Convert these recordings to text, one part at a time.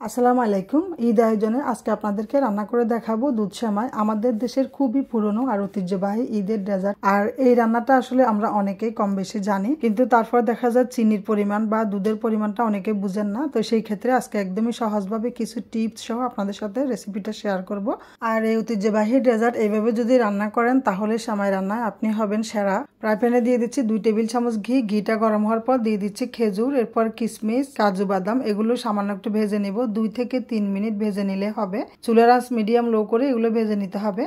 আসসালামু আলাইকুম। ঈদ আয়োজনে আজকে আপনাদেরকে রান্না করে দেখাবো দুধ সেমাই। আমাদের দেশের খুবই পুরনো আর ঐতিহ্যবাহী ঈদের ডেজার্ট। আর এই রান্নাটা আসলে আমরা অনেকেই কম বেশি জানি, কিন্তু তারপর দেখা যায় চিনির পরিমাণ বা দুধের পরিমাণটা অনেকে বুঝেন না। তো সেই ক্ষেত্রে আজকে একদমই সহজভাবে কিছু টিপস সহ আপনাদের সাথে রেসিপিটা শেয়ার করব। আর এই ঐতিহ্যবাহী ডেজার্ট এইভাবে যদি রান্না করেন তাহলে সেমাই রান্নায় আপনি হবেন সেরা। ফ্রাই প্যানে দিয়ে দিচ্ছি 2 টেবিল চামচ ঘি। ঘিটা গরম হওয়ার পর দিয়ে দিচ্ছি খেজুর, এরপর কিশমিশ, কাজু বাদাম, এগুলো সামান্য একটু ভেজে নেব। 2 থেকে 3 মিনিট ভেজে নিলে হবে। চুলার আঁচ মিডিয়াম লো করে এগুলো ভেজে নিতে হবে।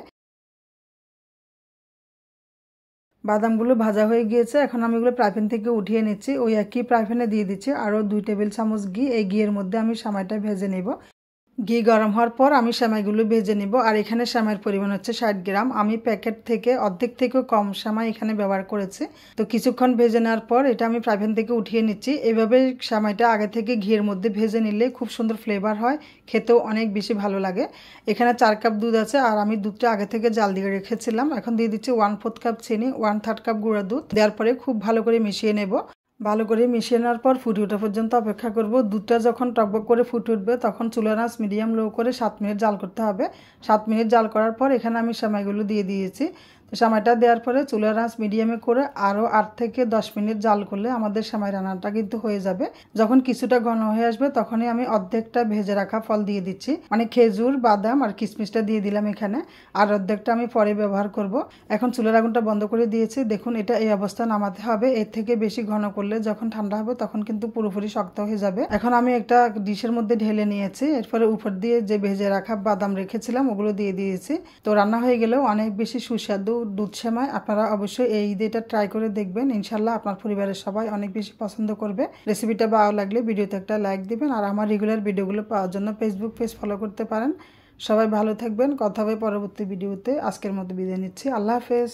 বাদামগুলো ভাজা হয়ে গিয়েছে, এখন আমি এগুলো ফ্রাই প্যান থেকে উঠিয়ে নিচ্ছি। ওই একই ফ্রাই প্যানে দিয়ে দিচ্ছি আরও 2 টেবিল চামচ ঘি। এই ঘিয়ের মধ্যে আমি সেমাইটা ভেজে নেব। ঘি গরম হওয়ার পর আমি সেমাইগুলো ভেজে নিব। আর এখানে সেমাইয়ের পরিমাণ হচ্ছে 60 গ্রাম। আমি প্যাকেট থেকে অর্ধেক থেকেও কম সেমাই এখানে ব্যবহার করেছি। তো কিছুক্ষণ ভেজে নেওয়ার পর এটা আমি ফ্রাই প্যান থেকে উঠিয়ে নিচ্ছি। এভাবে সেমাইটা আগে থেকে ঘিয়ের মধ্যে ভেজে নিলে খুব সুন্দর ফ্লেভার হয়, খেতেও অনেক বেশি ভালো লাগে। এখানে 4 কাপ দুধ আছে আর আমি দুধটা আগে থেকে জাল দিয়ে রেখেছিলাম। এখন দিয়ে দিচ্ছি 1/4 কাপ চিনি, 1/3 কাপ গুঁড়া দুধ। দেওয়ার পরে খুব ভালো করে মিশিয়ে নেব। ভালো করে মিশিয়ে নেওয়ার পর ফুটে ওঠা পর্যন্ত অপেক্ষা করব। দুধটা যখন টকবক করে ফুটে উঠবে তখন চুলার আঁচ মিডিয়াম লো করে 7 মিনিট জাল করতে হবে। 7 মিনিট জাল করার পর এখানে আমি সেমাইগুলো দিয়ে দিয়েছি। তো সেমাইটা দেওয়ার পরে চুলার আঁচ মিডিয়ামে করে আরও 8 থেকে 10 মিনিট জাল করলে আমাদের সেমাই রান্নাটা কিন্তু হয়ে যাবে। যখন কিছুটা ঘন হয়ে আসবে তখনই আমি অর্ধেকটা ভেজে রাখা ফল দিয়ে দিচ্ছি, মানে খেজুর, বাদাম আর কিশমিশটা দিয়ে দিলাম এখানে। আর অর্ধেকটা আমি পরে ব্যবহার করব। এখন চুলার আগুনটা বন্ধ করে দিয়েছি। দেখুন এটা এই অবস্থা নামাতে হবে। এর থেকে বেশি ঘন করলে যখন ঠান্ডা হবে তখন কিন্তু পুরোপুরি শক্ত হয়ে যাবে। এখন আমি একটা ডিশের মধ্যে ঢেলে নিয়েছি। এরপরে উপর দিয়ে যে ভেজে রাখা বাদাম রেখেছিলাম ওগুলো দিয়ে দিয়েছি। তো রান্না হয়ে গেলেও অনেক বেশি সুস্বাদু দুধ সেমাই। আপনারা অবশ্যই এই ঈদে এটা ট্রাই করে দেখবেন। ইনশাল্লাহ আপনার পরিবারের সবাই অনেক বেশি পছন্দ করবে। রেসিপিটা ভালো লাগলে ভিডিওতে একটা লাইক দিবেন। আর আমার রেগুলার ভিডিওগুলো পাওয়ার জন্য ফেসবুক পেজ ফলো করতে পারেন। সবাই ভালো থাকবেন। কথা হবে পরবর্তী ভিডিওতে। আজকের মতো বিদায় নিচ্ছি। আল্লাহ হাফেজ।